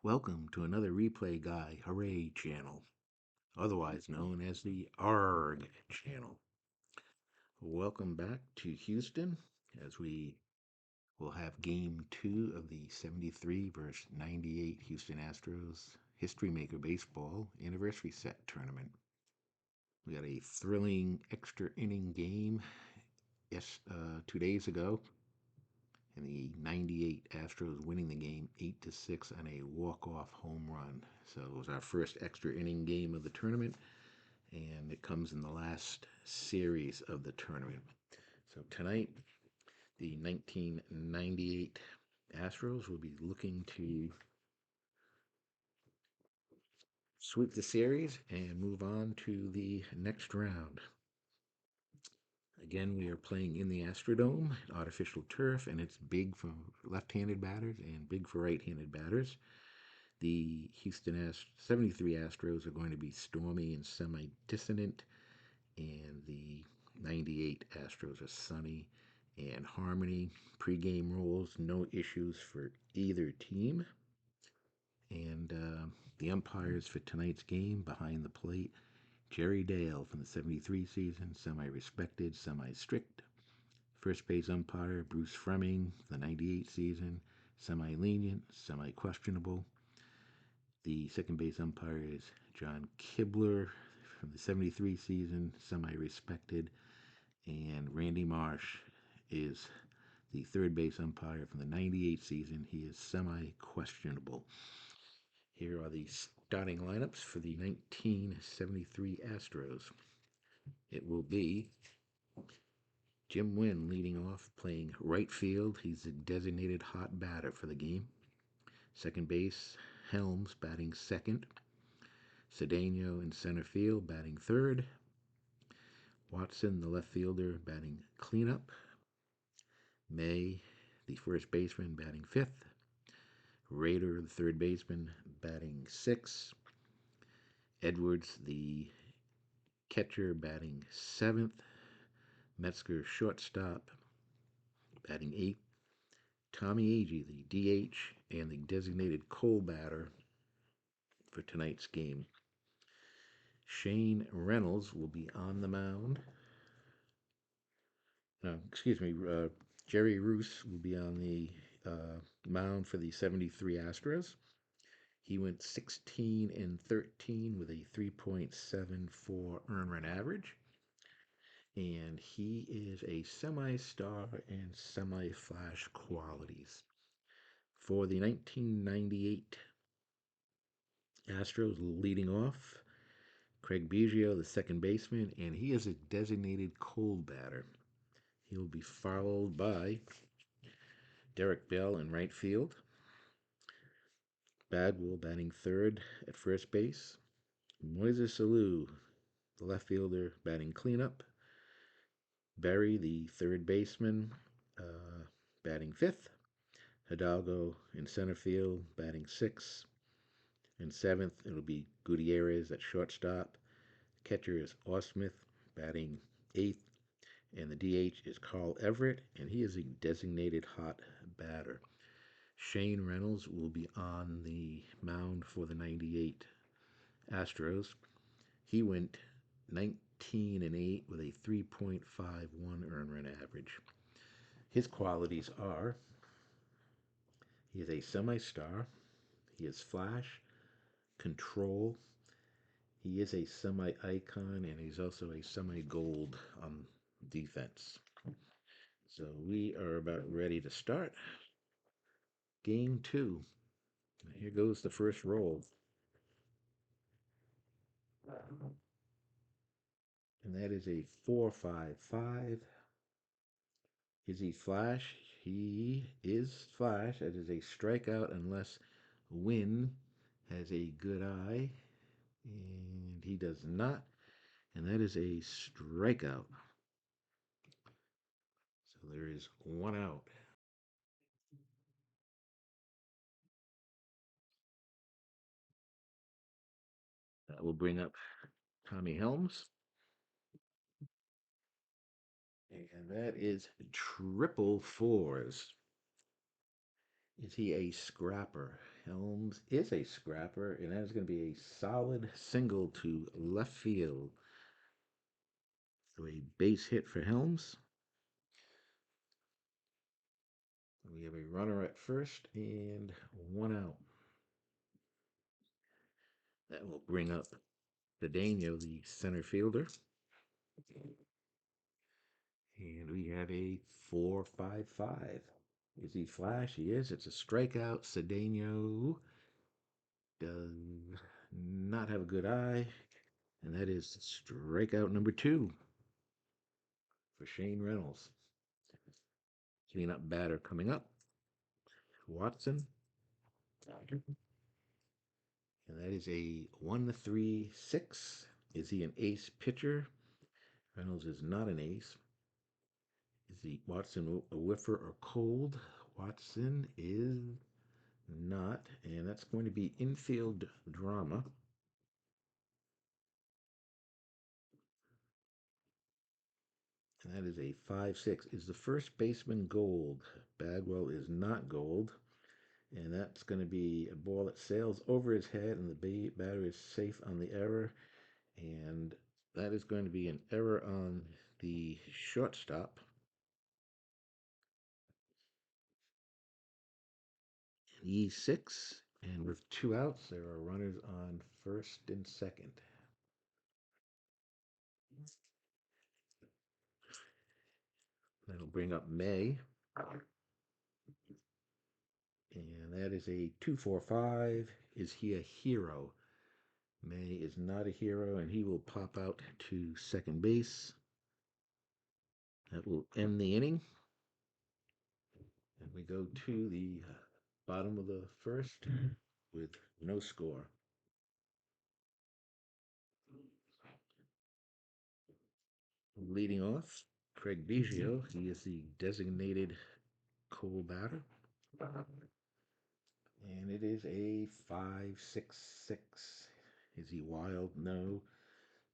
Welcome to another Replay Guy Hooray channel, otherwise known as the ARG channel. Welcome back to Houston as we will have game 2 of the 73 versus 98 Houston Astros History Maker Baseball Anniversary Set Tournament. We got a thrilling extra inning game 2 days ago, and the 98 Astros winning the game 8-6 on a walk-off home run. So it was our first extra inning game of the tournament, and it comes in the last series of the tournament. So tonight, the 1998 Astros will be looking to sweep the series and move on to the next round. Again, we are playing in the Astrodome, artificial turf, and it's big for left-handed batters and big for right-handed batters. The 73 Astros are going to be stormy and semi-dissonant, and the 98 Astros are sunny and harmony. Pre-game rules, no issues for either team. And the umpires for tonight's game behind the plate: Jerry Dale from the 73 season, semi-respected, semi-strict. First base umpire Bruce Fremming, the 98 season, semi-lenient, semi-questionable. The second base umpire is John Kibler from the 73 season, semi-respected. And Randy Marsh is the third base umpire from the 98 season. He is semi-questionable. Here are the starting lineups for the 1973 Astros. It will be Jim Wynn leading off, playing right field. He's a designated hot batter for the game. Second base, Helms batting second. Cedeno in center field batting third. Watson, the left fielder, batting cleanup. May, the first baseman, batting fifth. Rader, the third baseman, batting sixth. Edwards, the catcher, batting seventh. Metzger, shortstop, batting eighth. Tommy Agee, the DH and the designated cold batter for tonight's game. Shane Reynolds will be on the mound. Jerry Roos will be on the mound for the 73 Astros. He went 16-13 with a 3.74 earned run average. And he is a semi-star and semi-flash qualities. For the 1998 Astros, leading off, Craig Biggio, the second baseman, and he is a designated cold batter. He will be followed by Derek Bell in right field. Bagwell batting third at first base. Moises Alou, the left fielder, batting cleanup. Berry, the third baseman, batting fifth. Hidalgo in center field, batting sixth. In seventh, it'll be Gutierrez at shortstop. Catcher is Osmith, batting eighth. And the DH is Carl Everett, and he is a designated hot batter. Shane Reynolds will be on the mound for the 98 Astros. He went 19-8 with a 3.51 earned run average. His qualities are: he is a semi-star, he is flash, control, he is a semi-icon, and he's also a semi-gold on defense. So we are about ready to start game 2. Here goes the first roll. And that is a 4-5-5. Is he flash? He is flash. That is a strikeout unless Wynn has a good eye. And he does not. And that is a strikeout. So there is one out. That will bring up Tommy Helms. And that is triple fours. Is he a scrapper? Helms is a scrapper, and that is going to be a solid single to left field. So a base hit for Helms. We have a runner at first and one out. That will bring up Cedeno, the center fielder. And we have a 4-5-5. Is he flash? He is. It's a strikeout. Cedeno does not have a good eye. And that is strikeout number 2 for Shane Reynolds. Cleanup batter coming up. Watson. And that is a 1-3-6. Is he an ace pitcher? Reynolds is not an ace. Is the Watson a whiffer or cold? Watson is not, and that's going to be infield drama. And that is a 5-6. Is the first baseman gold? Bagwell is not gold. And that's going to be a ball that sails over his head, and the batter is safe on the error. And that is going to be an error on the shortstop. E6, and with 2 outs, there are runners on first and second. That'll bring up May, and that is a 2-4-5. Is he a hero? May is not a hero, and he will pop out to second base. That will end the inning. And we go to the bottom of the first with no score. Leading off, Craig Biggio. He is the designated cold batter. And it is a 5-6-6. Is he wild? No.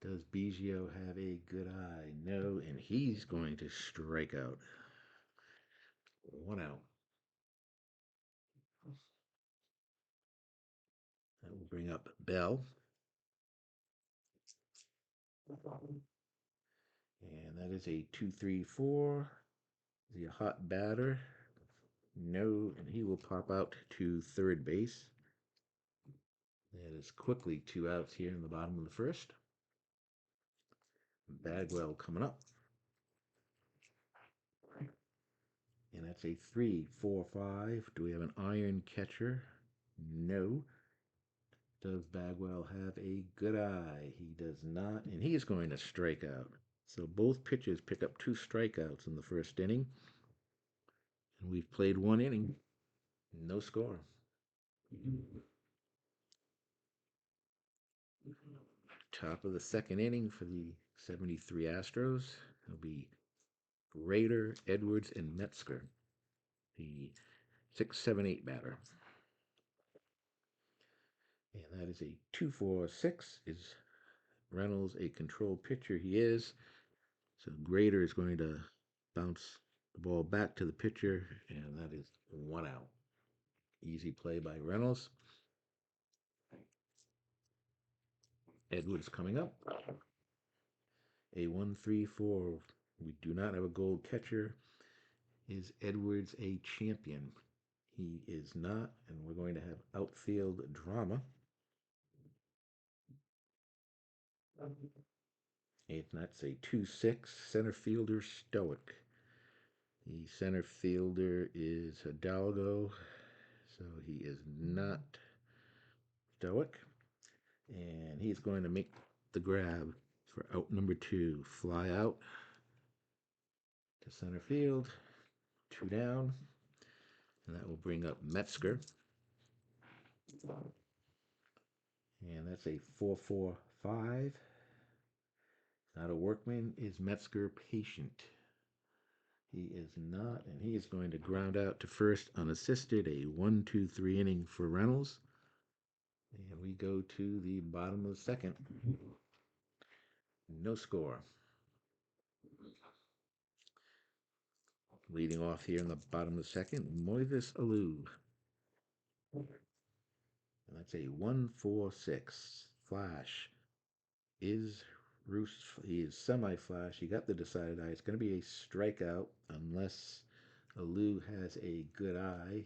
Does Biggio have a good eye? No. And he's going to strike out. 1 out. That will bring up Bell. And that is a 2-3-4. Is he a hot batter? No. And he will pop out to third base. That is quickly 2 outs here in the bottom of the first. Bagwell coming up. And that's a 3-4-5. Do we have an iron catcher? No. Does Bagwell have a good eye? He does not, and he is going to strike out. So both pitchers pick up 2 strikeouts in the first inning. And we've played 1 inning. No score. Top of the second inning for the 73 Astros. It'll be Rader, Edwards, and Metzger, the 6-7-8 batter. And that is a 2-4-6. Is Reynolds a controlled pitcher? He is. So Grader is going to bounce the ball back to the pitcher, and that is 1 out. Easy play by Reynolds. Edwards coming up. A 1-3-4. We do not have a gold catcher. Is Edwards a champion? He is not, and we're going to have outfield drama. And that's a 2-6. Center fielder Stoic. The center fielder is Hidalgo, so he is not Stoic. And he's going to make the grab for out number 2. Fly out to center field. 2 down. And that will bring up Metzger. And that's a 4-4-5. Not a workman. Is Metzger patient? He is not, and he is going to ground out to first unassisted. A 1-2-3 inning for Reynolds. And we go to the bottom of the second. No score. Leading off here in the bottom of the second, Moises Alou. That's a 1-4-6 flash. Is Roos? He is semi-flash. He got the decided eye. It's going to be a strikeout unless Alou has a good eye,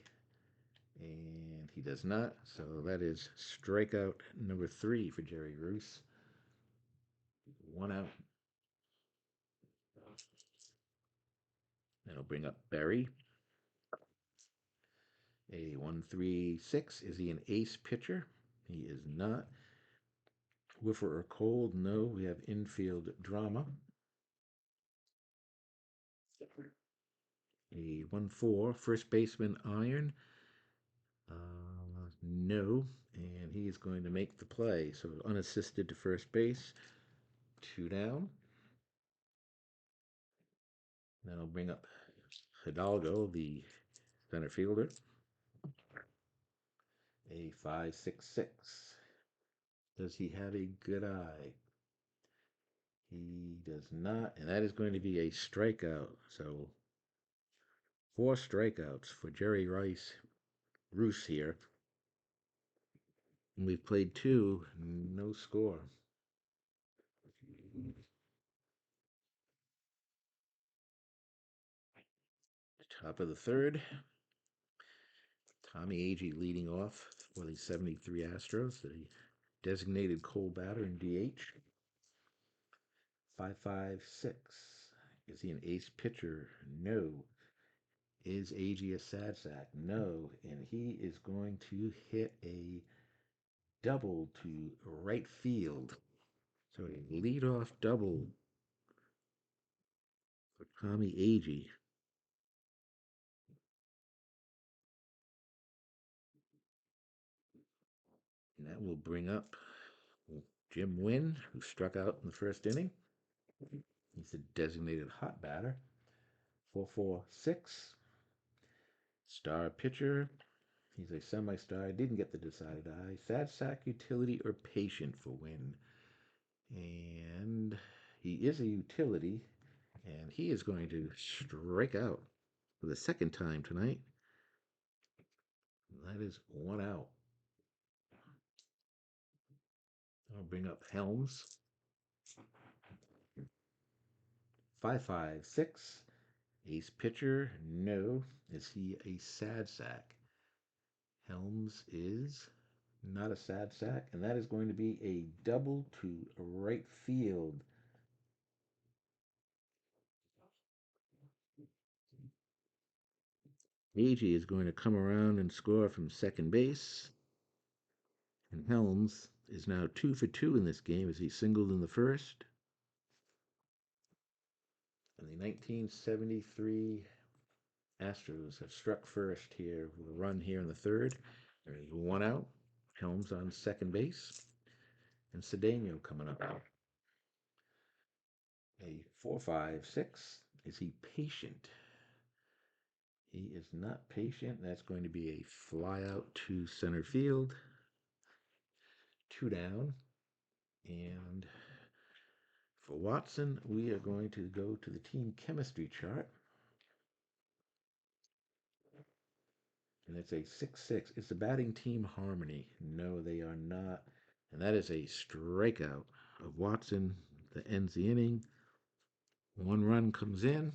and he does not. So that is strikeout number 3 for Jerry Roos. 1 out. That'll bring up Barry. A 1-3-6. Is he an ace pitcher? He is not. Whiffer or cold? No. We have infield drama. A 1-4. First baseman iron? No. And he's going to make the play. So unassisted to first base. 2 down. Then I'll bring up Hidalgo, the center fielder. A 5-6-6. Does he have a good eye? He does not, and that is going to be a strikeout. So 4 strikeouts for Jerry Roos here. And we've played 2, no score. Top of the 3rd. Tommy Agee leading off for the 73 Astros, the designated cold batter in DH. 5-5-6. Is he an ace pitcher? No. Is Agee a sad sack? No. And he is going to hit a double to right field. So a leadoff double for Tommy Agee. And that will bring up Jim Wynn, who struck out in the first inning. He's a designated hot batter. 4-4-6. Star pitcher. He's a semi-star. Didn't get the decided eye. Sad sack, utility, or patient for Wynn. And he is a utility. And he is going to strike out for the 2nd time tonight. That is 1 out. I'll bring up Helms. 5-5-6. Ace pitcher? No. Is he a sad sack? Helms is not a sad sack, and that is going to be a double to right field. Agee is going to come around and score from second base. And Helms is now 2 for 2 in this game as he singled in the first. And the 1973 Astros have struck first here with a run here in the 3rd. There's 1 out. Helms on second base. And Cedeno coming up. A 4-5-6. Is he patient? He is not patient. That's going to be a fly out to center field. 2 down. And for Watson, we are going to go to the team chemistry chart. And it's a 6-6. It's the batting team harmony. No, they are not. And that is a strikeout of Watson that ends the inning. 1 run comes in.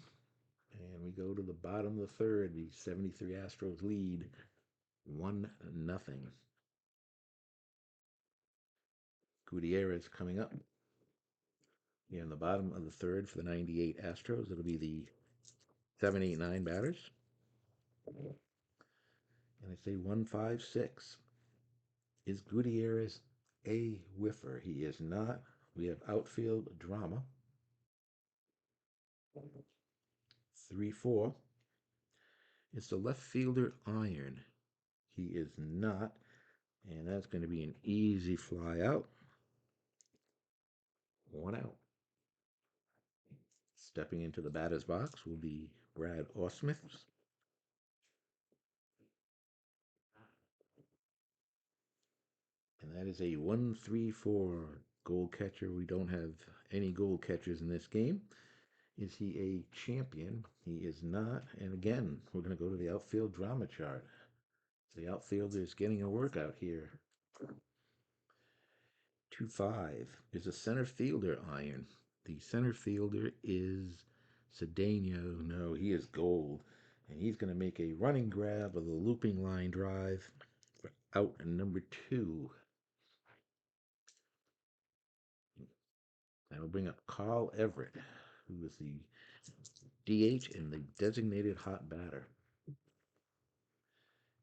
And we go to the bottom of the 3rd. The 73 Astros lead 1-0. Gutierrez coming up here in the bottom of the 3rd for the 98 Astros. It'll be the 7-8-9 batters. And it's a 1-5-6. Is Gutierrez a whiffer? He is not. We have outfield drama. 3-4. It's the left fielder iron. He is not. And that's going to be an easy fly out. 1 out. Stepping into the batter's box will be Brad Ausmith. And that is a 1-3-4 goal catcher. We don't have any goal catchers in this game. Is he a champion? He is not. And again, we're going to go to the outfield drama chart. The outfielder is getting a workout here. 2-5 is a center fielder iron. The center fielder is Cedeno. No, he is gold. And he's going to make a running grab of the looping line drive for out number 2. That'll bring up Carl Everett, who is the DH and the designated hot batter.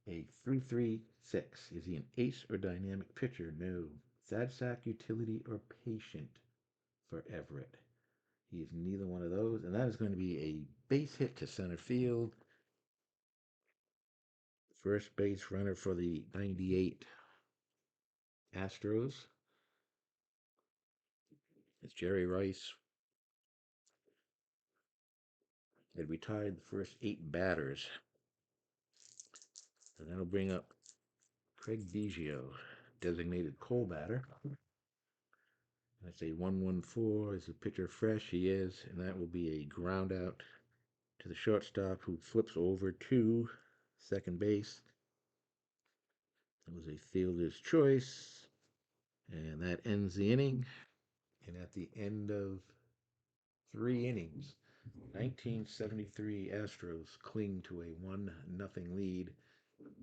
A 3-3-6. Is he an ace or dynamic pitcher? No. Sad sack, utility, or patient for Everett. He is neither one of those, and that is going to be a base hit to center field. First base runner for the 98 Astros is Jerry Rice. Had retired the first 8 batters. And that'll bring up Craig Biggio, designated coal batter. That's a 1-1-4. Is the pitcher fresh? He is, and that will be a ground out to the shortstop, who flips over to second base. It was a fielder's choice, and that ends the inning. And at the end of 3 innings, 1973 Astros cling to a 1-0 lead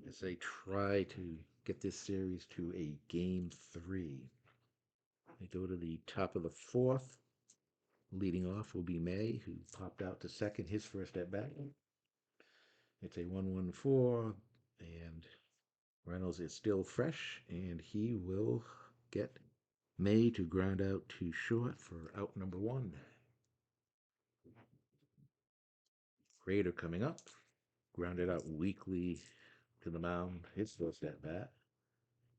as they try to get this series to a game 3. They go to the top of the 4th. Leading off will be May, who popped out to second his first at bat. It's a 1-1-4, and Reynolds is still fresh, and he will get May to ground out to short for out number 1. Rader coming up, grounded out weakly to the mound, his first at bat.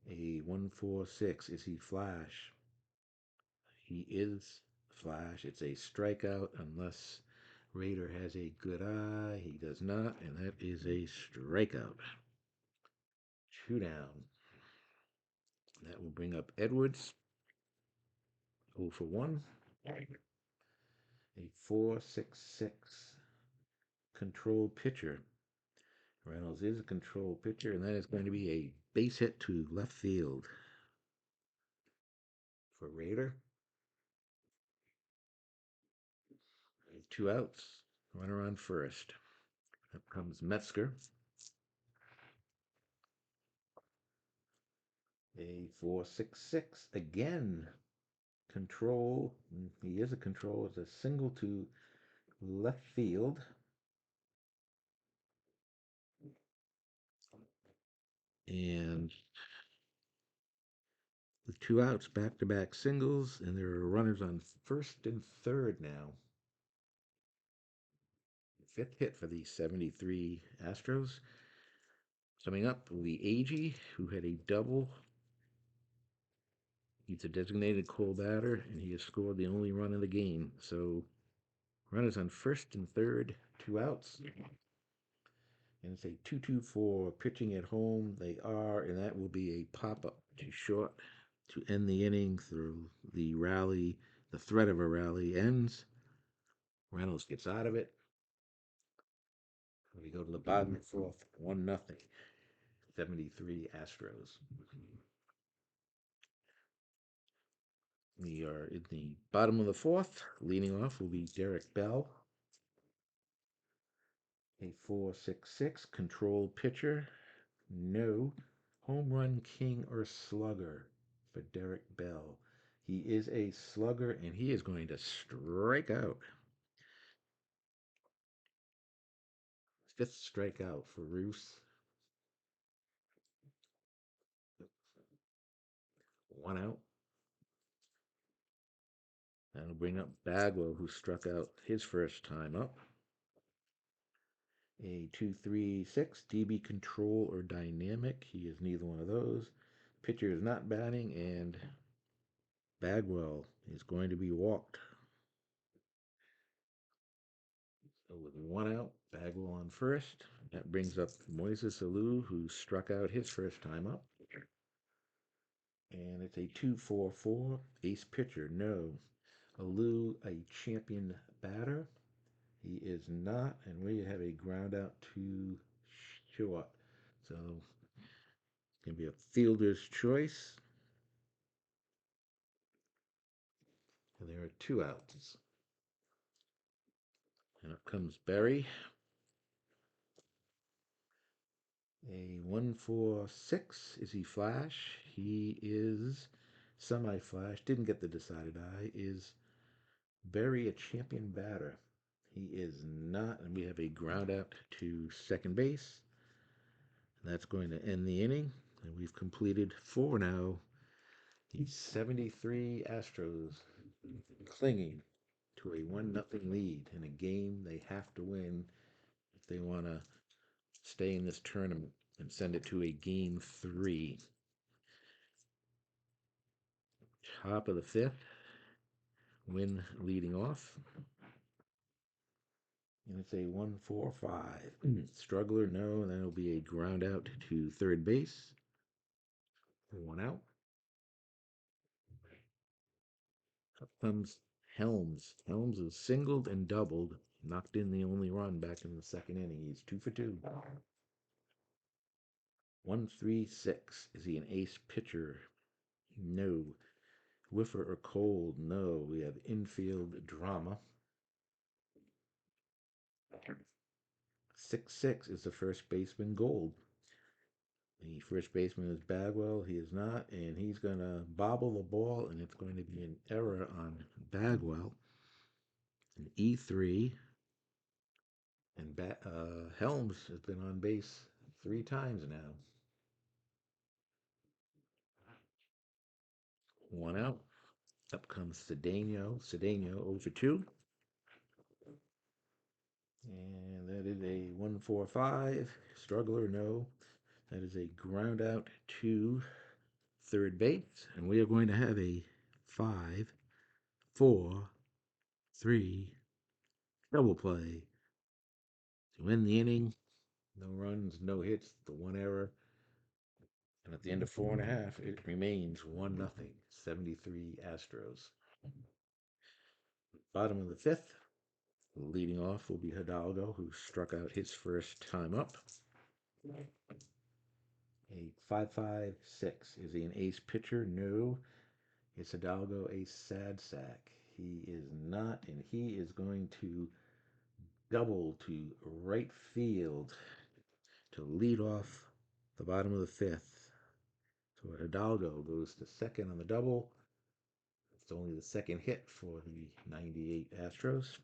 A 1-4-6. Is he flash? He is flash. It's a strikeout unless Rader has a good eye. He does not, and that is a strikeout. 2 down. That will bring up Edwards. 0 for 1. A 4-6-6. Control pitcher. Reynolds is a control pitcher, and that is going to be a base hit to left field for Rader. 2 outs. Runner on first. Up comes Metzger. A 4-6-6. Again, control. He is a control. It's a single to left field. And with 2 outs, back-to-back singles, and there are runners on first and third now. 5th hit for the 73 Astros. Coming up will be Agee, who had a double. He's a designated coal batter, and he has scored the only run of the game. So, runners on first and third, 2 outs. And it's a 2-2-4 pitching at home. They are, and that will be a pop-up to short to end the inning through the rally. The threat of a rally ends. Reynolds gets out of it. We go to the bottom of the 4th, 1-0. 73 Astros. We are in the bottom of the 4th. Leading off will be Derek Bell. A 4-6-6. Control pitcher. No. Home run king or slugger for Derek Bell. He is a slugger, and he is going to strike out. 5th strikeout for Roos. 1 out. That'll bring up Bagwell, who struck out his first time up. A 2-3-6. DB control or dynamic. He is neither one of those. Pitcher is not batting, and Bagwell is going to be walked. So with 1 out, Bagwell on first. That brings up Moises Alou, who struck out his first time up. And it's a 2-4-4. Ace pitcher, no. Alou, a champion batter. He is not, and we have a ground out to short. So going to be a fielder's choice. And there are 2 outs. And up comes Berry. A 1-4-6. Is he flash? He is semi-flash. Didn't get the decided eye. Is Berry a champion batter? He is not. And we have a ground out to second base. That's going to end the inning. And we've completed 4 now. The 73 Astros clinging to a 1-0 lead in a game they have to win if they want to stay in this tournament and send it to a game 3. Top of the 5th, Win leading off. And it's a 1-4-5. Struggler, no, and that'll be a ground out to third base. 1 out. Up comes Helms. Helms is singled and doubled. Knocked in the only run back in the second inning. He's 2 for 2. 1-3-6. Is he an ace pitcher? No. Whiffer or cold? No. We have infield drama. 6-6. Is the first baseman gold? The first baseman is Bagwell. He is not, and he's going to bobble the ball, and it's going to be an error on Bagwell. An E3. And Helms has been on base 3 times now. 1 out. Up comes Cedeno. Cedeno 0 for 2. And that is a 1-4-5. Struggler, no. That is a ground out to third base. And we are going to have a 5-4-3 double play to end the inning. No runs, no hits, the 1 error. And at the end of 4.5, it remains 1-0. 73 Astros. Bottom of the 5th, leading off will be Hidalgo, who struck out his first time up. A 5-5-6. Is he an ace pitcher? No. Is Hidalgo a sad sack? He is not, and he is going to double to right field to lead off the bottom of the 5th. So Hidalgo goes to second on the double. It's only the second hit for the 98 Astros.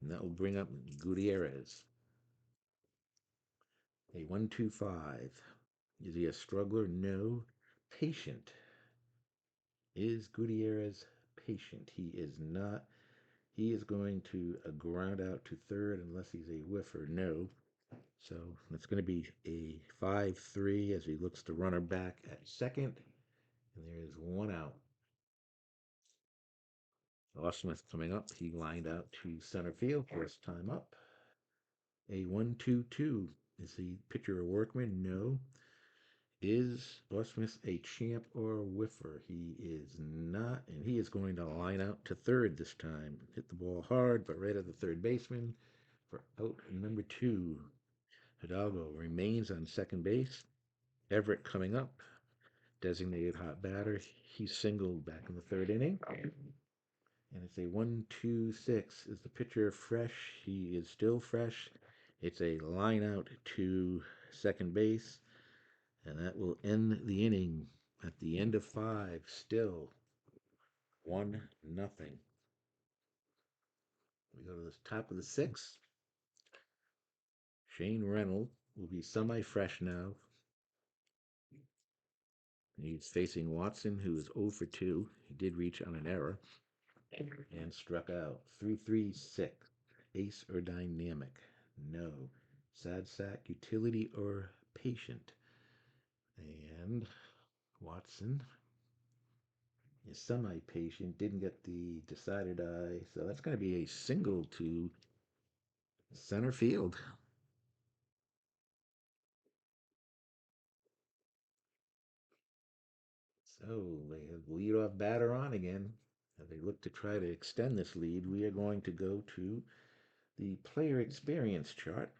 And that will bring up Gutierrez. A 1-2-5. Is he a struggler? No. Patient. Is Gutierrez patient? He is not. He is going to ground out to third unless he's a whiffer. No. So it's going to be a 5-3 as he looks to runner back at second. And there is 1 out. Smith coming up. He lined out to center field first time up. A 1-2-2. Is the pitcher a workman? No. Is Smith a champ or a whiffer? He is not, and he is going to line out to third this time. Hit the ball hard, but right at the third baseman for out number 2. Hidalgo remains on second base. Everett coming up, designated hot batter. He's singled back in the third inning. And it's a 1-2-6. Is the pitcher fresh? He is still fresh. It's a line out to second base. And that will end the inning at the end of 5, still 1-0. We go to the top of the 6th. Shane Reynolds will be semi-fresh now. He's facing Watson, who is 0 for 2. He did reach on an error and struck out. 3-3-6. Ace or dynamic? No. Sad sack, utility, or patient? And Watson is semi-patient, didn't get the decided eye, so that's going to be a single to center field. So they have leadoff batter on again. As they look to try to extend this lead, we are going to go to the player experience chart.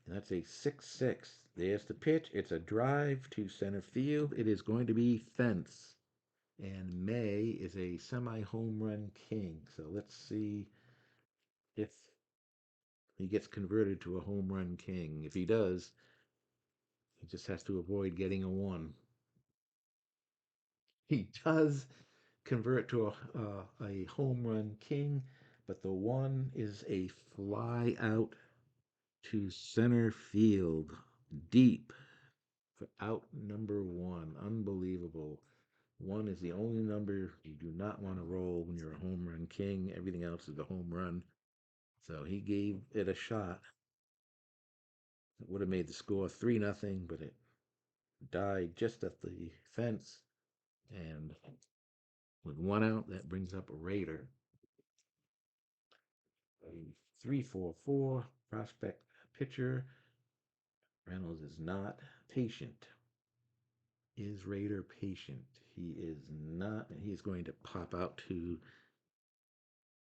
And that's a 6-6. There's the pitch. It's a drive to center field. It is going to be fence. And May is a semi home run king. So let's see if he gets converted to a home run king. If he does, he just has to avoid getting a one. He does convert to a home run king, but the one is a fly out to center field deep for out number one. Unbelievable. One is the only number you do not want to roll when you're a home run king. Everything else is a home run. So he gave it a shot. It would have made the score 3-0, but it died just at the fence. And with one out, that brings up a Raider. A 3-4-4 prospect pitcher. Reynolds is not patient. Is Raider patient? He is not, and he's going to pop out to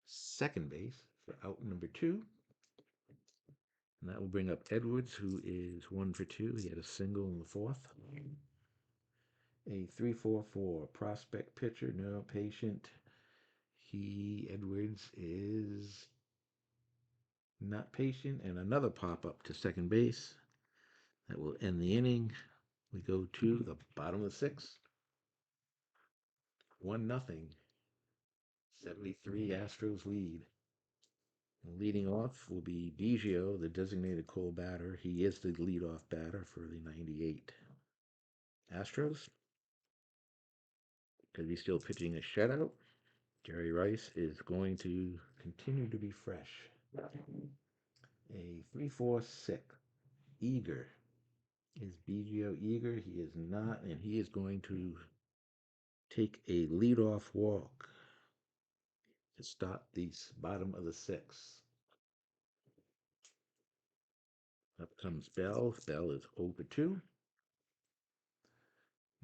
second base for out number two. And that will bring up Edwards, who is 1 for 2. He had a single in the fourth. A 3-4-4 prospect pitcher, no patient. Edwards is not patient, and another pop up to second base. That will end the inning. We go to the bottom of the sixth. 1-0. 73 Astros lead. And leading off will be Biggio, the designated Cole batter. He is the leadoff batter for the 98 Astros. Because he's still pitching a shutout. Jerry Rice is going to continue to be fresh. A 3-4-6. Eager. Is Biggio eager? He is not, and he is going to take a leadoff walk to start the bottom of the sixth. Up comes Bell. Bell is 0 for 2.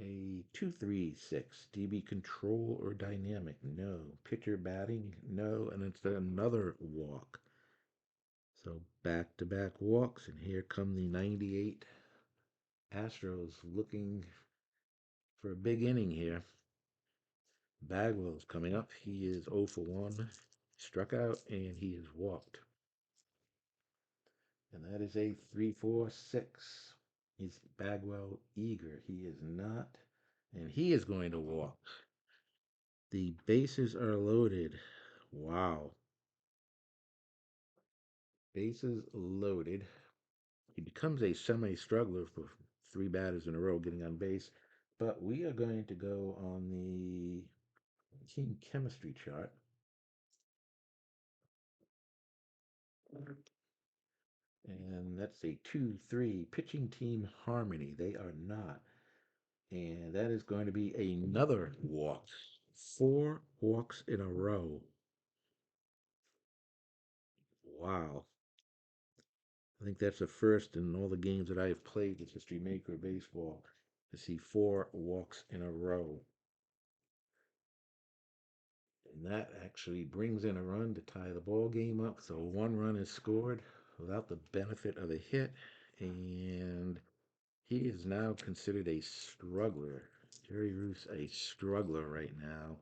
A 2-3-6. DB control or dynamic? No. Pitcher batting? No. And it's another walk. So back to back walks, and here come the 98 Astros looking for a big inning here. Bagwell's coming up. He is 0 for 1. Struck out, and he is walked. And that is a 3-4-6. Is Bagwell eager? He is not. And he is going to walk. The bases are loaded. Wow. Bases loaded. He becomes a semi-struggler for 3 batters in a row getting on base. But we are going to go on the team chemistry chart. And that's a 2-3 pitching team harmony. They are not. And that is going to be another walk. 4 walks in a row. Wow. I think that's the first in all the games that I have played with History Maker Baseball to see 4 walks in a row. And that actually brings in a run to tie the ball game up. So 1 run is scored without the benefit of a hit. And he is now considered a struggler. Jerry Roos, a struggler right now.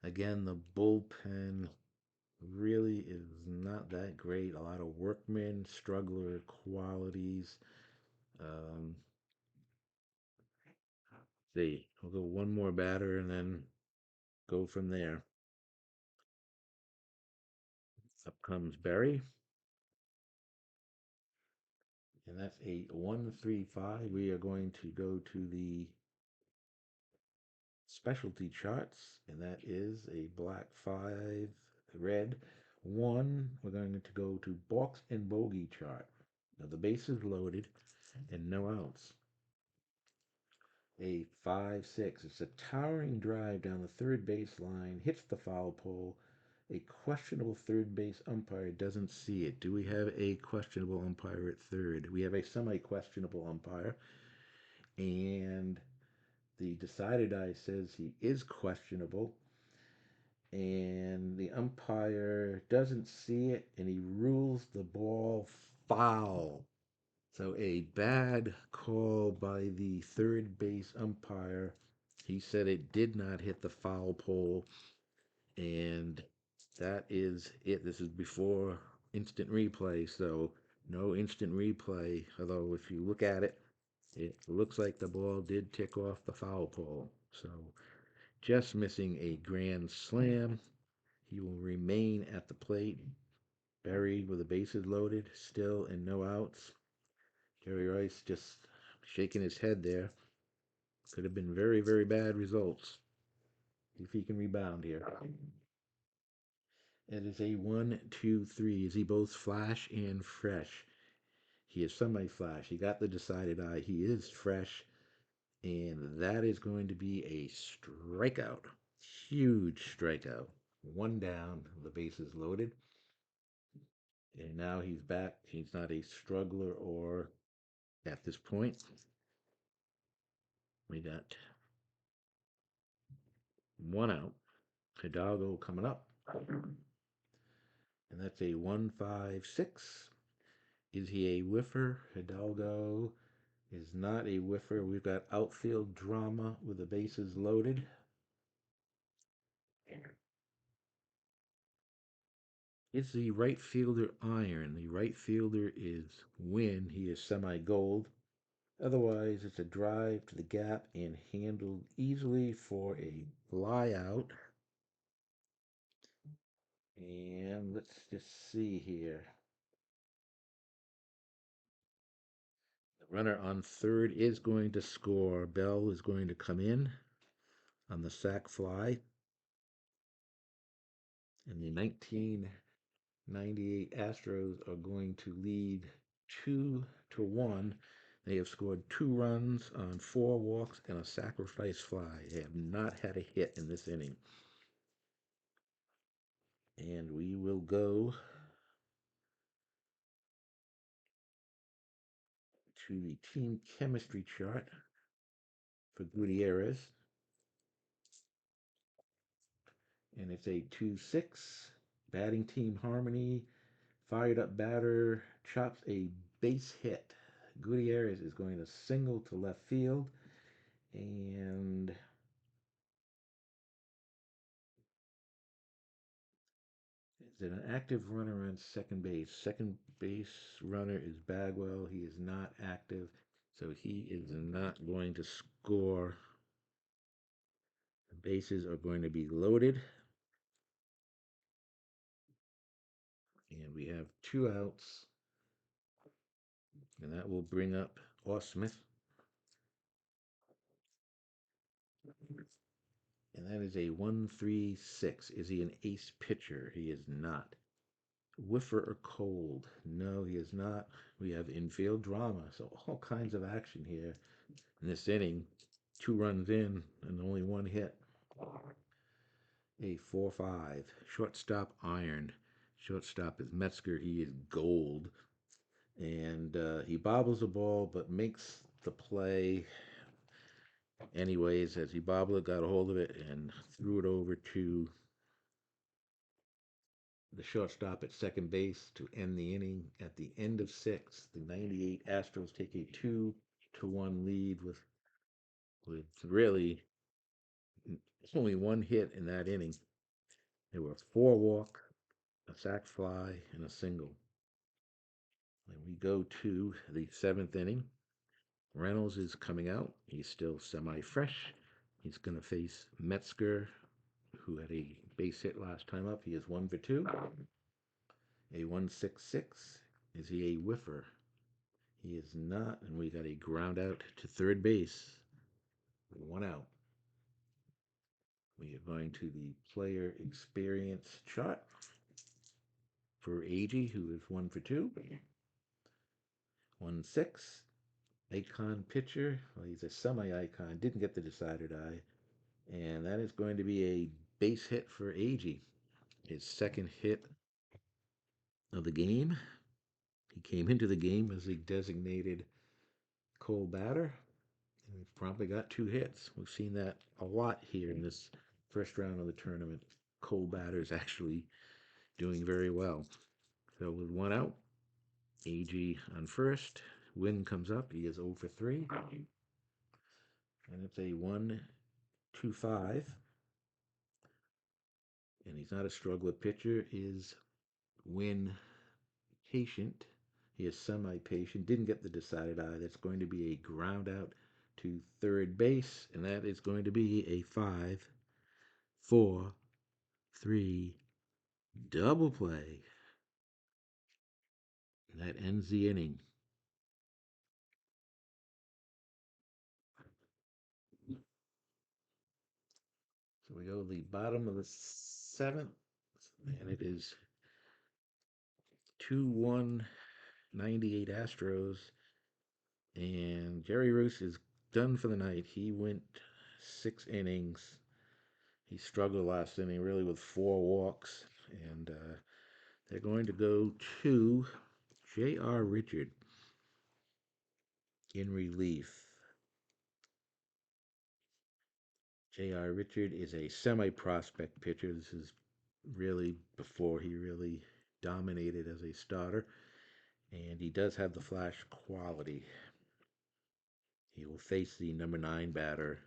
Again, the bullpen really is not that great. A lot of workman, struggler qualities. Um, see, we'll go one more batter and then go from there. Up comes Berry. And that's a 1-3-5. We are going to go to the specialty charts, and that is a black 5, red 1. We're going to go to box and bogey chart. Now the base is loaded and no outs. A 5-6. It's a towering drive down the third base line, hits the foul pole. A questionable third base umpire doesn't see it. Do we have a questionable umpire at third? We have a semi-questionable umpire, and the decided eye says he is questionable, and the umpire doesn't see it, and he rules the ball foul. So a bad call by the third base umpire. He said it did not hit the foul pole, and that is it. This is before instant replay, so no instant replay. Although if you look at it, it looks like the ball did tick off the foul pole. So just missing a grand slam. He will remain at the plate, buried with the bases loaded, still and no outs. Jerry Rice just shaking his head there. Could have been very, very bad results if he can rebound here. It is a 1-2-3. Is he both flash and fresh? He is semi-flash. He got the decided eye. He is fresh, and that is going to be a strikeout. Huge strikeout. One down. The bases loaded. And now he's back. He's not a struggler or at this point. We got one out. Hidalgo coming up. And that's a 1-5-6. Is he a whiffer? Hidalgo is not a whiffer. We've got outfield drama with the bases loaded. It's the right fielder iron. The right fielder is Win. He is semi gold. Otherwise, it's a drive to the gap and handled easily for a fly out. And let's just see here. The runner on third is going to score. Bell is going to come in on the sac fly. And the 1998 Astros are going to lead 2-1. They have scored 2 runs on 4 walks and a sacrifice fly. They have not had a hit in this inning. And we will go to the team chemistry chart for Gutierrez. And it's a 2-6. Batting team harmony. Fired up batter chops a base hit. Gutierrez is going to single to left field. And is it an active runner on second base? Second base runner is Bagwell. He is not active, so he is not going to score. The bases are going to be loaded. And we have 2 outs. And that will bring up Smith. And that is a 1-3-6. Is he an ace pitcher? He is not. Whiffer or cold? No, he is not. We have infield drama, so all kinds of action here in this inning. 2 runs in and only 1 hit. A 4-5. Shortstop iron. Shortstop is Metzger. He is gold. And he bobbles the ball but makes the play anyways. As he bobbled it, got a hold of it and threw it over to the shortstop at second base to end the inning. At the end of 6, the 98 Astros take a 2-1 lead with really only 1 hit in that inning. There were 4 walk, a sac fly, and a single. And we go to the 7th inning. Reynolds is coming out. He's still semi-fresh. He's going to face Metzger, who had a base hit last time up. He is 1-for-2. A 1-6-6. Is he a whiffer? He is not, and we got a ground out to third base. 1 out. We are going to the player experience chart for Agee, who is 1-for-2. 1-6. Icon pitcher. Well, he's a semi-icon. Didn't get the decided eye. And that is going to be a base hit for Agee. His second hit of the game. He came into the game as a designated cold batter. And we've probably got 2 hits. We've seen that a lot here in this first round of the tournament. Cold batters actually doing very well. So with 1 out, Agee on first. Win comes up. He is 0 for 3. And it's a 1-2-5. And he's not a struggler pitcher. Is Win patient? He is semi-patient. Didn't get the decided eye. That's going to be a ground out to third base. And that is going to be a 5-4-3 double play. And that ends the inning. So we go to the bottom of the seventh, and it is 2-1, 98 Astros. And Jerry Roos is done for the night. He went 6 innings. He struggled last inning, really, with 4 walks. And they're going to go to J.R. Richard in relief. J.R. Richard is a semi-prospect pitcher. This is really before he really dominated as a starter. And he does have the flash quality. He will face the number 9 batter,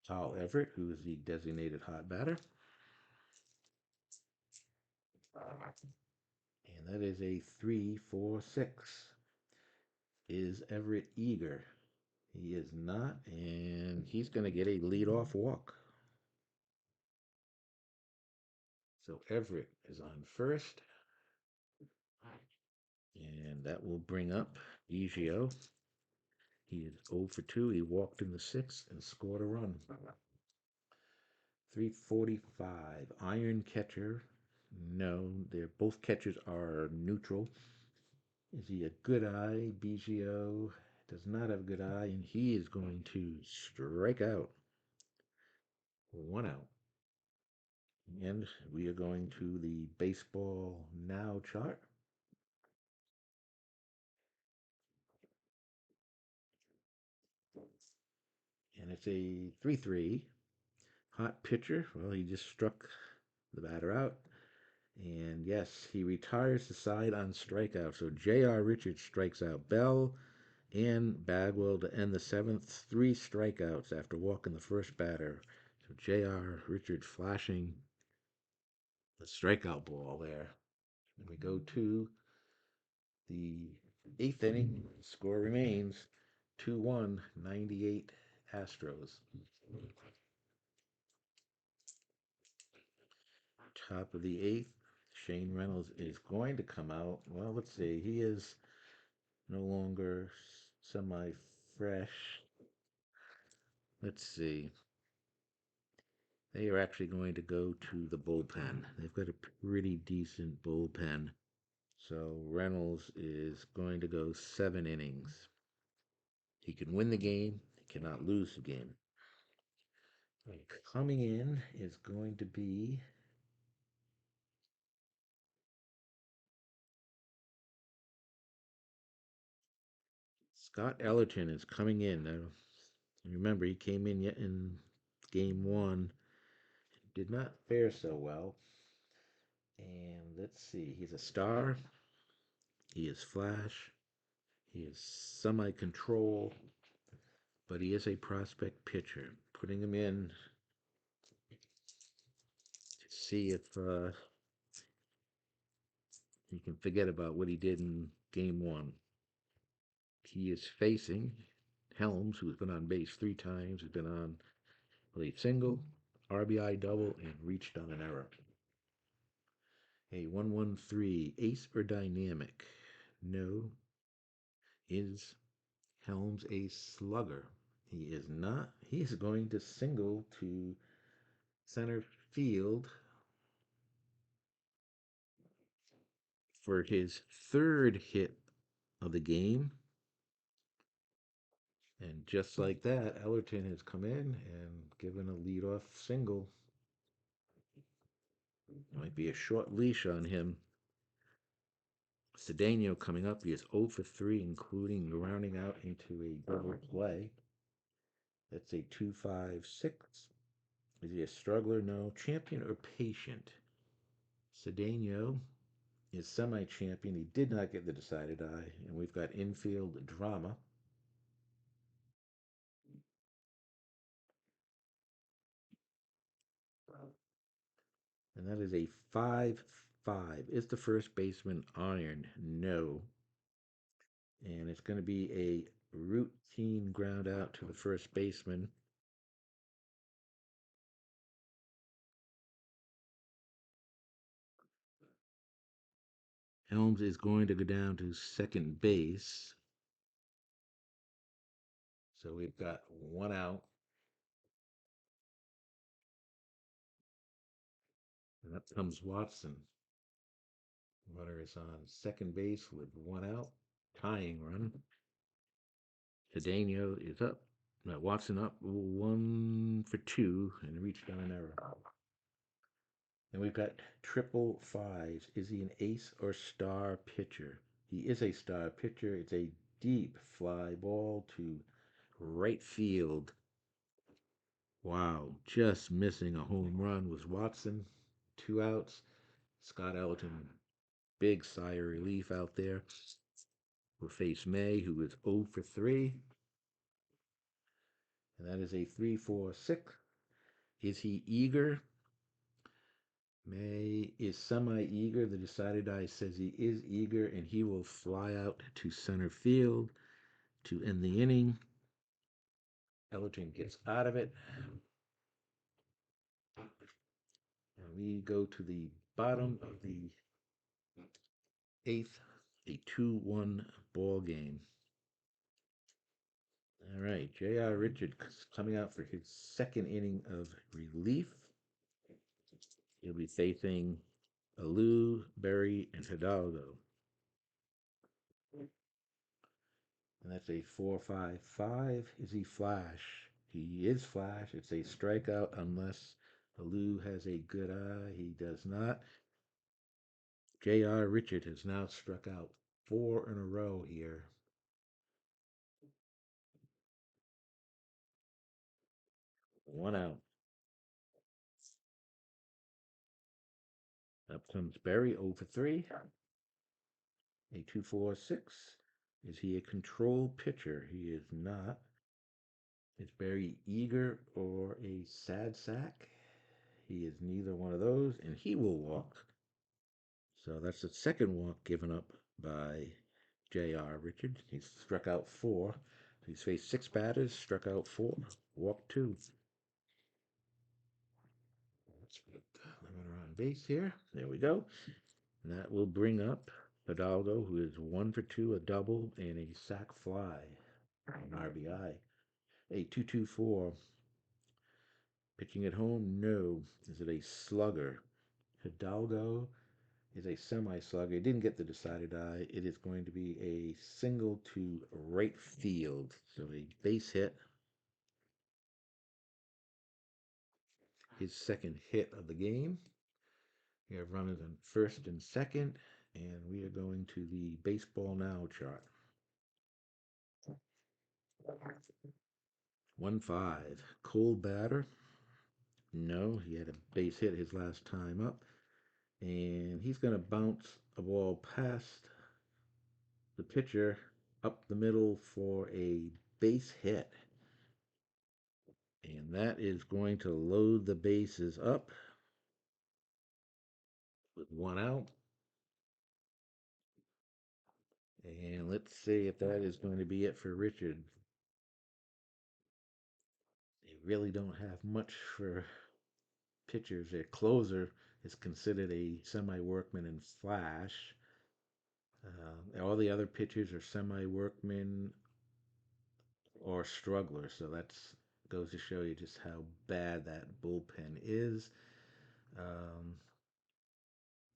Kyle Everett, who is the designated hot batter. And that is a 3-4-6. Is Everett eager? He is not, and he's going to get a leadoff walk. So Everett is on first, and that will bring up Biggio. He is 0 for 2. He walked in the 6th and scored a run. 345. Iron catcher. No, they're both catchers are neutral. Is he a good eye? Biggio does not have a good eye, and he is going to strike out. 1 out. And we are going to the baseball now chart. And it's a 3-3. Hot pitcher. Well, he just struck the batter out. And yes, he retires the side on strikeout. So J.R. Richards strikes out Bell and Bagwell to end the 7th. 3 strikeouts after walking the first batter. So J.R. Richards flashing the strikeout ball there. And we go to the 8th inning. Score remains 2-1, 98 Astros. Top of the 8th. Shane Reynolds is going to come out. Well, let's see. He is no longer semi-fresh. Let's see. They are actually going to go to the bullpen. They've got a pretty decent bullpen. So Reynolds is going to go 7 innings. He can win the game. He cannot lose the game. Coming in is going to be Scott Ellerton is coming in. Now, remember, he came in yet in game 1. Did not fare so well. And let's see. He's a star. He is flash. He is semi-control. But he is a prospect pitcher. Putting him in to see if he can forget about what he did in game 1. He is facing Helms, who's been on base 3 times, has been on late single, RBI double, and reached on an error. A 1-1-3, ace or dynamic? No. Is Helms a slugger? He is not. He is going to single to center field for his 3rd hit of the game. And just like that, Ellerton has come in and given a leadoff single. Might be a short leash on him. Cedeno coming up. He is 0 for 3, including rounding out into a double play. That's a 2-5-6. Is he a struggler? No. Champion or patient? Cedeno is semi-champion. He did not get the decided eye, and we've got infield drama. And that is a 5-5. Is the first baseman iron? No. And it's going to be a routine ground out to the first baseman. Helms is going to go down to second base. So we've got one out. And up comes Watson. Runner is on second base with one out. Tying run. Cedeno is up. No, Watson up 1 for 2 and reached on an error. And we've got triple fives. Is he an ace or star pitcher? He is a star pitcher. It's a deep fly ball to right field. Wow, just missing a home run was Watson. 2 outs. Scott Elton, big sigh of relief out there. We'll face May, who is 0 for 3. And that is a 3-4-6. Is he eager? May is semi-eager. The decided eye says he is eager, and he will fly out to center field to end the inning. Elton gets out of it. And we go to the bottom of the eighth, a 2-1 ball game. All right, J.R. Richard coming out for his second inning of relief. He'll be facing Alou, Berry, and Hidalgo. And that's a 4-5-5. Is he flash? He is flash. It's a strikeout unless Alou has a good eye. He does not. J.R. Richard has now struck out 4 in a row here. One out. Up comes Berry 0 for 3. A 2-4-6. Is he a control pitcher? He is not. Is Berry eager or a sad sack? He is neither one of those, and he will walk. So that's the second walk given up by J.R. Richard. He's struck out 4. He's faced 6 batters, struck out 4, walked 2. Let's put limiter on base here. There we go. And that will bring up Hidalgo, who is 1 for 2, a double, and a sac fly, an RBI. A 2-2-4. Pitching at home? No. Is it a slugger? Hidalgo is a semi-slugger. He didn't get the decided eye. It is going to be a single to right field. So a base hit. His second hit of the game. We have runners on first and second, and we are going to the baseball now chart. 1-5. Cold batter. No, he had a base hit his last time up. And he's going to bounce a ball past the pitcher up the middle for a base hit. And that is going to load the bases up with one out. And let's see if that is going to be it for Richard. They really don't have much for pitchers. Their closer is considered a semi-workman and flash. All the other pitchers are semi-workmen or strugglers. So that's goes to show you just how bad that bullpen is. Um,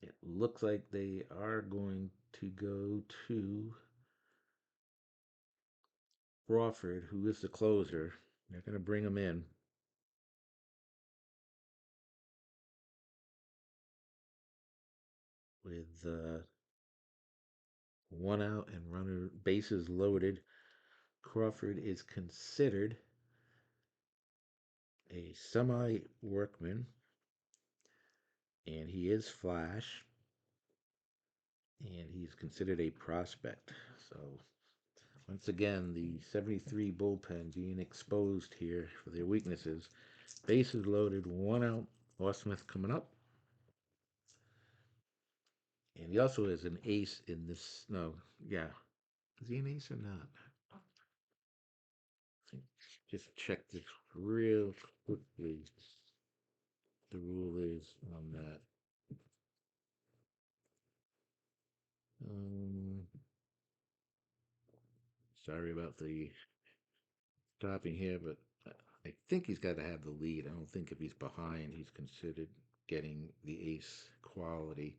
it looks like they are going to go to Crawford, who is the closer. They're going to bring him in. With one out and runner bases loaded. Crawford is considered a semi workman, and he is flash. and he's considered a prospect. So once again, the 73 bullpen being exposed here for their weaknesses. Bases loaded, 1 out. Smith coming up. And he also is an ace in this. No, yeah. Is he an ace or not? Just check this real quickly. The rule is on that. Um, Sorry about the stopping here, but I think he's got to have the lead. I don't think if he's behind, he's considered getting the ace quality.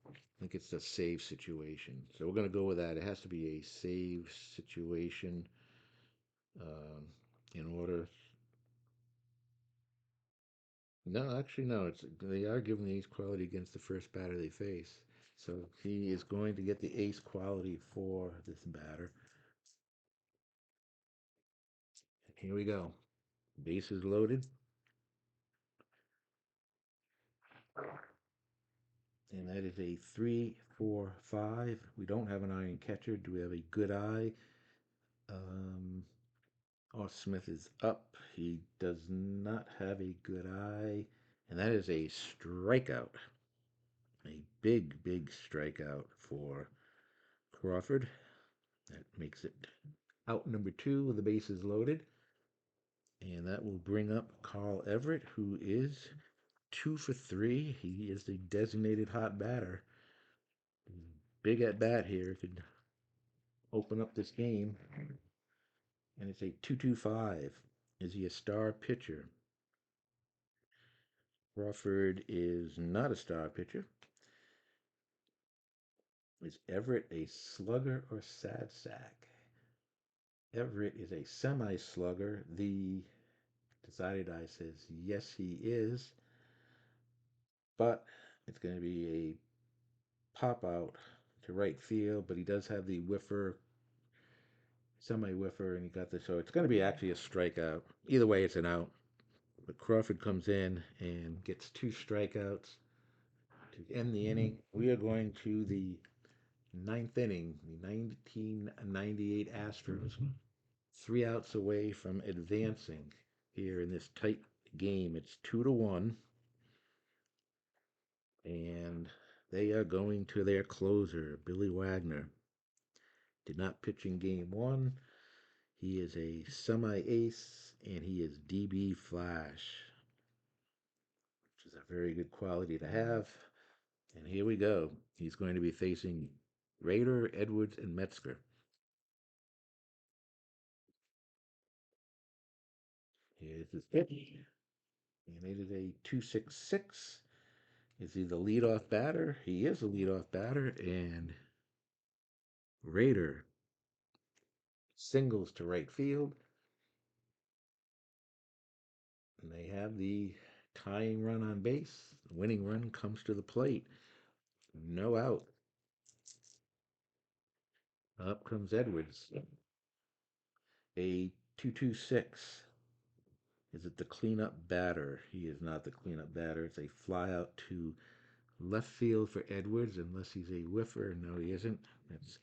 I think it's a save situation. So we're going to go with that. It has to be a save situation um, in order. No, actually, no. It's they are giving the ace quality against the first batter they face. So he is going to get the ace quality for this batter. Here we go. Bases loaded. And that is a 3-4-5. We don't have an iron catcher. Do we have a good eye? Um, Smith is up. He does not have a good eye. And that is a strikeout. A big, big strikeout for Crawford. That makes it out number 2 with the bases loaded. And that will bring up Carl Everett, who is 2 for 3. He is the designated hot batter. Big at bat here. Could open up this game. And it's a 2-2-5. Is he a star pitcher? Crawford is not a star pitcher. Is Everett a slugger or sad sack? Everett is a semi slugger. The decided eye says yes, he is. But it's going to be a pop out to right field. But he does have the whiffer, semi whiffer, and he got the. So it's going to be actually a strikeout. Either way, it's an out. But Crawford comes in and gets 2 strikeouts to end the inning. We are going to the ninth inning, the 1998 Astros, 3 outs away from advancing here in this tight game. It's 2-1, and they are going to their closer, Billy Wagner. Did not pitch in game 1. He is a semi ace, and he is DB Flash, which is a very good quality to have. And here we go. He's going to be facing Rader, Edwards, and Metzger. Here's his pitch. And it is a 2-6-6. Is he the leadoff batter? He is the leadoff batter. And Rader singles to right field. And they have the tying run on base. The winning run comes to the plate. No out. Up comes Edwards. A 2-2-6. Is it the cleanup batter? He is not the cleanup batter. It's a fly out to left field for Edwards, unless he's a whiffer. No, he isn't. It's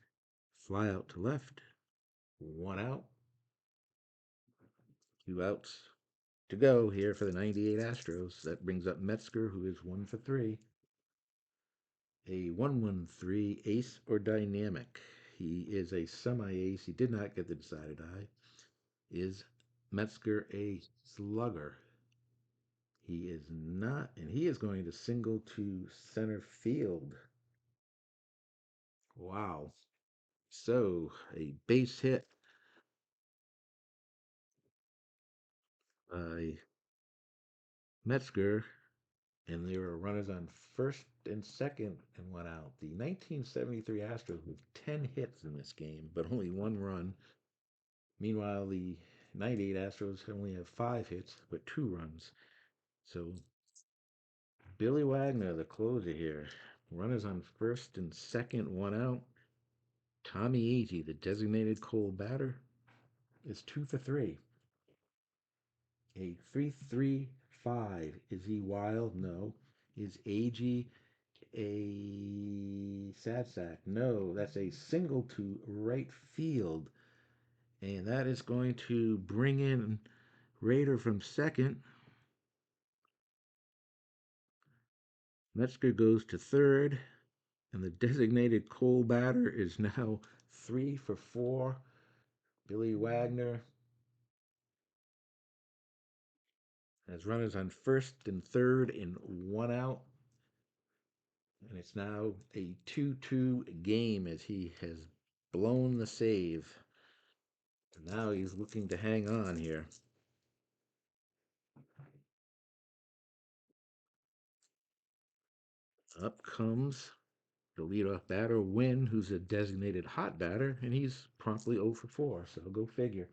fly out to left. 1 out. 2 outs to go here for the 98 Astros. That brings up Metzger, who is 1 for 3. A 1-1-3 ace or dynamic. He is a semi ace. He did not get the decided eye. Is Metzger a slugger? He is not, and he is going to single to center field. Wow. So a base hit by Metzger, and there were runners on first and second and 1 out. The 1973 Astros with 10 hits in this game, but only 1 run. Meanwhile, the 98 Astros only have 5 hits, but 2 runs. So Billy Wagner, the closer here, runners on first and second, 1 out. Tommy Agee, the designated cold batter, is 2 for 3. A 3-3-5. Is he wild? No. Is Agee a sad sack. No, that's a single to right field. And that is going to bring in Raider from second. Metzger goes to third. And the designated Cole batter is now 3 for 4. Billy Wagner has runners on first and third in 1 out. And it's now a 2-2 game as he has blown the save. And now he's looking to hang on here. Up comes the leadoff batter, Wynn, who's a designated hot batter, and he's promptly 0 for 4. So go figure.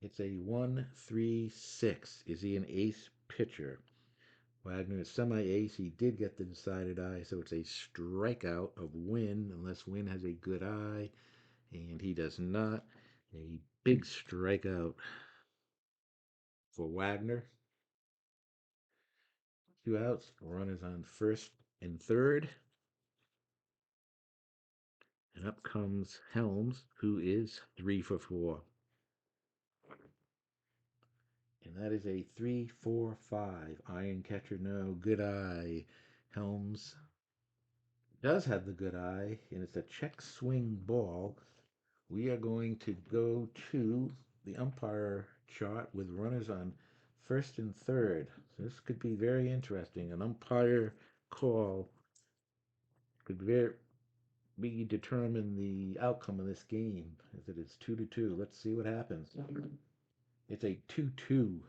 It's a 1-3-6. Is he an ace pitcher? Wagner is semi-ace. He did get the decided eye, so it's a strikeout of Wynn, unless Wynn has a good eye, and he does not. A big strikeout for Wagner. 2 outs. Runners on first and third. And up comes Helms, who is 3 for 4. And that is a 3-4-5. Iron catcher, no. Good eye. Helms does have the good eye, and it's a check swing ball. We are going to go to the umpire chart with runners on first and third. So this could be very interesting. An umpire call could be determine the outcome of this game, as it is 2-2. Let's see what happens. It's a 2-2.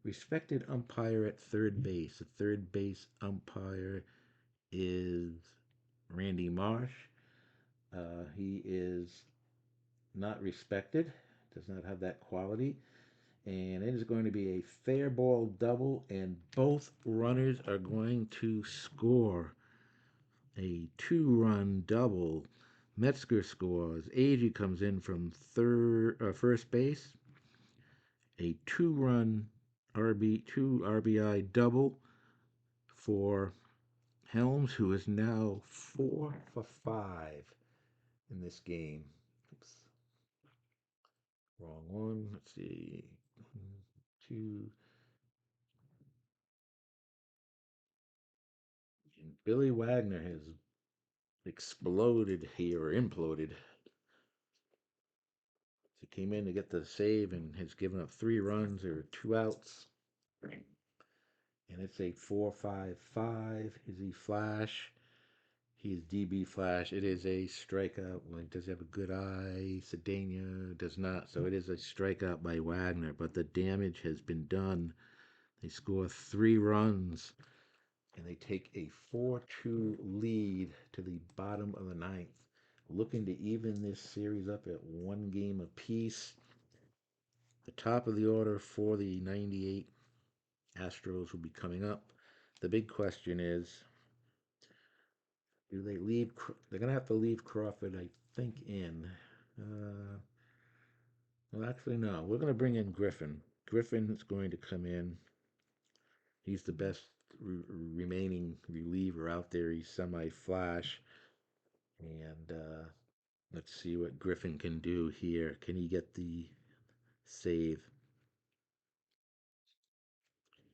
Respected umpire at third base. The third base umpire is Randy Marsh. He is not respected, does not have that quality. And it is going to be a fair ball double, and both runners are going to score. A 2-run double. Metzger scores. Agee comes in from first base. A 2-run two RBI double for Helms, who is now 4 for 5 in this game. Oops. Wrong one. Let's see. 2. And Billy Wagner has exploded here, or imploded. He came in to get the save and has given up 3 runs. There are 2 outs. And it's a 4-5-5. Is he flash? He's DB flash. It is a strikeout. Well, does he have a good eye? Cedeno does not. So it is a strikeout by Wagner. But the damage has been done. They score 3 runs. And they take a 4-2 lead to the bottom of the ninth. Looking to even this series up at 1 game apiece. The top of the order for the 98 Astros will be coming up. The big question is, do they leave? They're going to have to leave Crawford, I think, in. Well, actually, no. We're going to bring in Griffin. Griffin's going to come in. He's the best remaining reliever out there. He's semi-flash. And let's see what Griffin can do here. Can he get the save?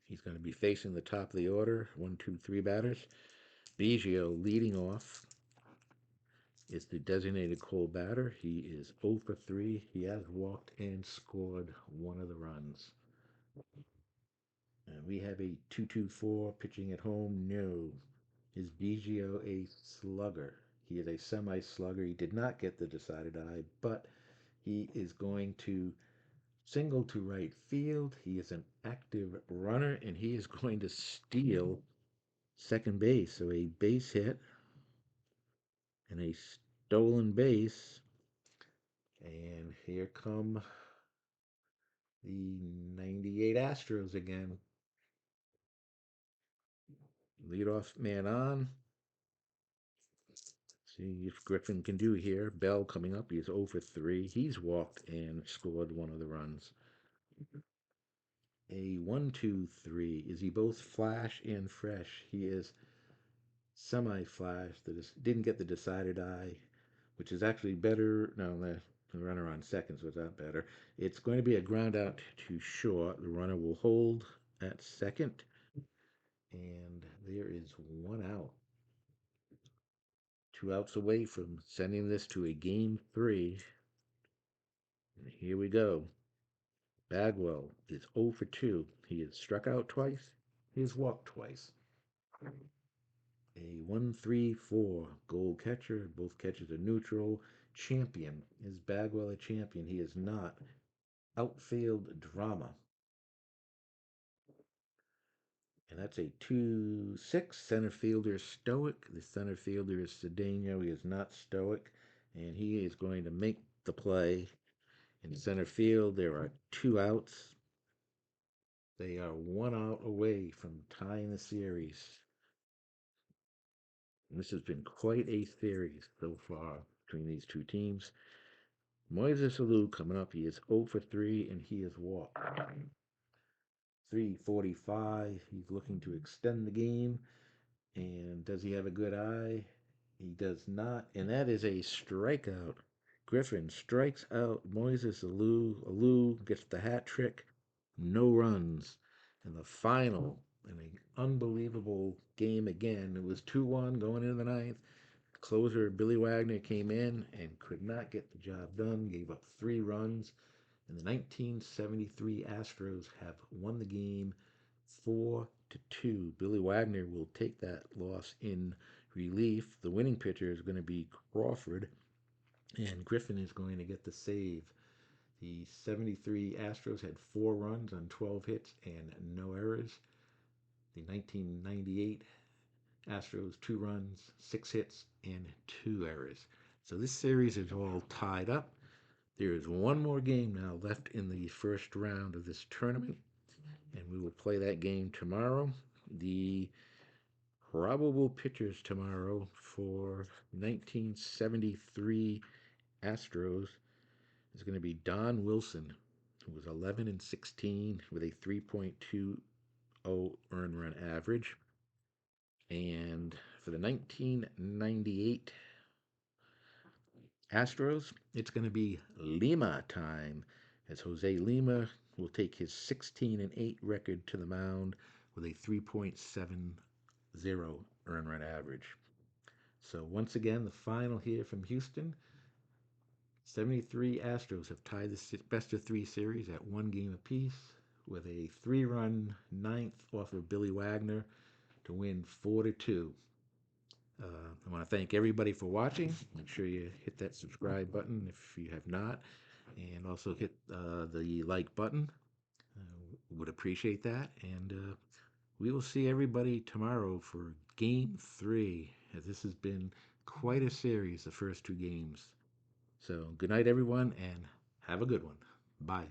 He's going to be facing the top of the order. 1, 2, 3 batters. Biggio leading off is the designated Cole batter. He is 0 for 3. He has walked and scored 1 of the runs. And we have a 2-2-4 pitching at home. No. Is Biggio a slugger? He is a semi-slugger. He did not get the decided eye, but he is going to single to right field. He is an active runner, and he is going to steal second base. So a base hit and a stolen base. And here come the 98 Astros again. Leadoff man on. See if Griffin can do here. Bell coming up. He's 0 for 3. He's walked and scored 1 of the runs. A 1-2-3. Is he both flash and fresh? He is semi-flash that didn't get the decided eye, which is actually better. No, the runner on second, so it's not better. It's going to be a ground out to short. The runner will hold at second, and there is one out. 2 outs away from sending this to a game three. And here we go. Bagwell is 0 for 2. He has struck out twice. He has walked twice. A 1-3-4 goal catcher. Both catchers are neutral. Champion. Is Bagwell a champion? He is not. Outfield drama. And that's a 2-6. Center fielder stoic. The center fielder is Cedeno. He is not stoic. And he is going to make the play. In center field, there are 2 outs. They are 1 out away from tying the series. And this has been quite a series so far between these two teams. Moises Alou coming up. He is 0 for 3 and he is walked. 3:45. He's looking to extend the game. And does he have a good eye? He does not. And that is a strikeout. Griffin strikes out Moises Alou. Alou gets the hat trick. No runs. In the final, in an unbelievable game again, it was 2-1 going into the ninth. Closer Billy Wagner came in and could not get the job done, gave up 3 runs. And the 1973 Astros have won the game 4-2. Billy Wagner will take that loss in relief. The winning pitcher is going to be Crawford, and Griffin is going to get the save. The 73 Astros had 4 runs on 12 hits and no errors. The 1998 Astros 2 runs, 6 hits, and 2 errors. So this series is all tied up. There is one more game now left in the first round of this tournament, and we will play that game tomorrow. The probable pitchers tomorrow for 1973 Astros is going to be Don Wilson, who was 11-16 with a 3.20 earned run average. And for the 1998 Astros, it's going to be Lima time, as Jose Lima will take his 16-8 record to the mound with a 3.70 earned run average. So once again, the final here from Houston. 73 Astros have tied the best of 3 series at 1 game apiece with a 3-run ninth off of Billy Wagner to win 4-2. I want to thank everybody for watching. Make sure you hit that subscribe button if you have not, and also hit the like button. Would appreciate that. And we will see everybody tomorrow for Game 3, as this has been quite a series, the first 2 games. So good night, everyone, and have a good one. Bye.